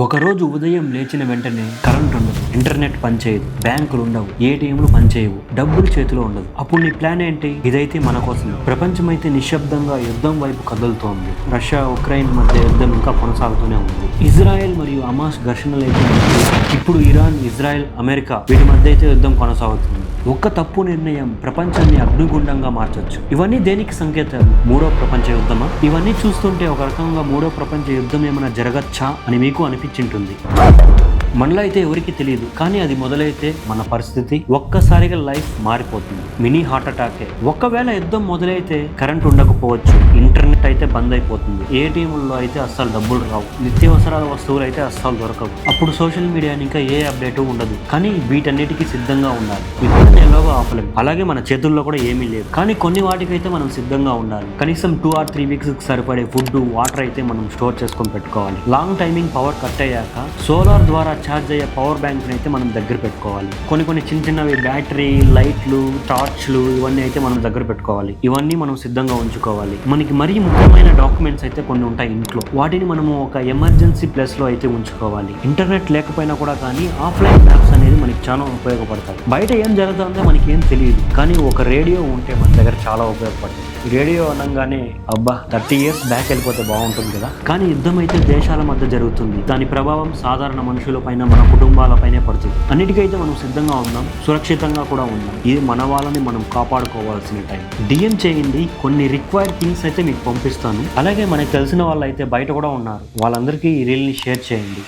ఒకరోజు ఉదయం లేచిన వెంటనే కరెంట్ ఉండదు, ఇంటర్నెట్ పనిచేయదు, బ్యాంకులు ఉండవు, ఏటీఎంలు పనిచేయవు, డబ్బులు చేతిలో ఉండదు. అప్పుడు నీ ప్లాన్ ఏంటి? ఇదైతే మన కోసం. ప్రపంచం అయితే నిశ్శబ్దంగా యుద్ధం వైపు కదులుతోంది. రష్యా ఉక్రెయిన్ మధ్య యుద్ధం ఇంకా కొనసాగుతూనే ఉంది. ఇజ్రాయెల్ మరియు హమాస్ ఘర్షణలు అయితే ఇప్పుడు ఇరాన్, ఇజ్రాయెల్, అమెరికా వీటి మధ్య అయితే యుద్ధం కొనసాగుతుంది. ఒక్క తప్పు నిర్ణయం ప్రపంచాన్ని అగ్నిగుండంగా మార్చొచ్చు. ఇవన్నీ దేనికి సంకేతాలు? మూడో ప్రపంచ యుద్ధమా? ఇవన్నీ చూస్తుంటే ఒక రకంగా మూడో ప్రపంచ యుద్ధం ఏమైనా జరగచ్చా అని మీకు అనిపించింటుంది. మనలో అయితే ఎవరికి తెలియదు, కానీ అది మొదలైతే మన పరిస్థితి ఒక్కసారిగా లైఫ్ మారిపోతుంది. మినీ హార్ట్ అటాకే. ఒకవేళ యుద్ధం మొదలైతే కరెంట్ ఉండకపోవచ్చు, ఇంటర్నెట్ అయితే బంద్ అయిపోతుంది, ఏటీఎంలో అయితే అస్సలు డబ్బులు రావు, నిత్యావసరాల వస్తువులు అయితే అస్సలు దొరకవు. అప్పుడు సోషల్ మీడియా ఇంకా ఏ అప్డేట్ ఉండదు. కానీ వీటన్నిటికీ సిద్ధంగా ఉండాలి. ఇప్పుడు ఎలాగో ఆపలేం, అలాగే మన చేతుల్లో కూడా ఏమీ లేదు. కానీ కొన్ని వాటికైతే మనం సిద్ధంగా ఉండాలి. కనీసం 2 or 3 weeks సరిపడే ఫుడ్, వాటర్ అయితే మనం స్టోర్ చేసుకొని పెట్టుకోవాలి. లాంగ్ టైమింగ్ పవర్ కట్ అయ్యాక సోలార్ ద్వారా ఛార్జ్ అయ్యే పవర్ బ్యాంక్ అయితే మనం దగ్గర పెట్టుకోవాలి. కొన్ని చిన్నవి బ్యాటరీ, లైట్లు, టార్చ్లు ఇవన్నీ అయితే మనం దగ్గర పెట్టుకోవాలి. ఇవన్నీ మనం సిద్ధంగా ఉంచుకోవాలి. మనకి మరీ ముఖ్యమైన డాక్యుమెంట్స్ అయితే కొన్ని ఉంటాయి ఇంట్లో, వాటిని మనము ఒక ఎమర్జెన్సీ ప్లేస్ లో అయితే ఉంచుకోవాలి. ఇంటర్నెట్ లేకపోయినా కూడా కానీ ఆఫ్లైన్ మ్యాప్స్ అనేది మనకి చాలా ఉపయోగపడతాయి. బయట ఏం జరుగుతుందో మనకి ఏం తెలియదు, కానీ ఒక రేడియో ఉంటే మన దగ్గర చాలా ఉపయోగపడుతుంది. రేడియో అనగానే అబ్బా 30 years బ్యాక్ వెళ్ళిపోతే బాగుంటుంది కదా, కానీ యుద్ధం అయితే దేశాల మధ్య జరుగుతుంది. దాని ప్రభావం సాధారణ మనుషుల పైన, మన కుటుంబాలపైనే పడుతుంది. అన్నిటికైతే మనం సిద్ధంగా ఉన్నాం, సురక్షితంగా కూడా ఉన్నాం. ఇది మన వాళ్ళని మనం కాపాడుకోవాల్సిన టైం. డిఎం చేయండి, కొన్ని రిక్వైర్డ్ థింగ్స్ అయితే మీకు పంపిస్తాను. అలాగే మనకు తెలిసిన వాళ్ళు అయితే బయట కూడా ఉన్నారు, వాళ్ళందరికీ ఈ రీల్ని షేర్ చేయండి.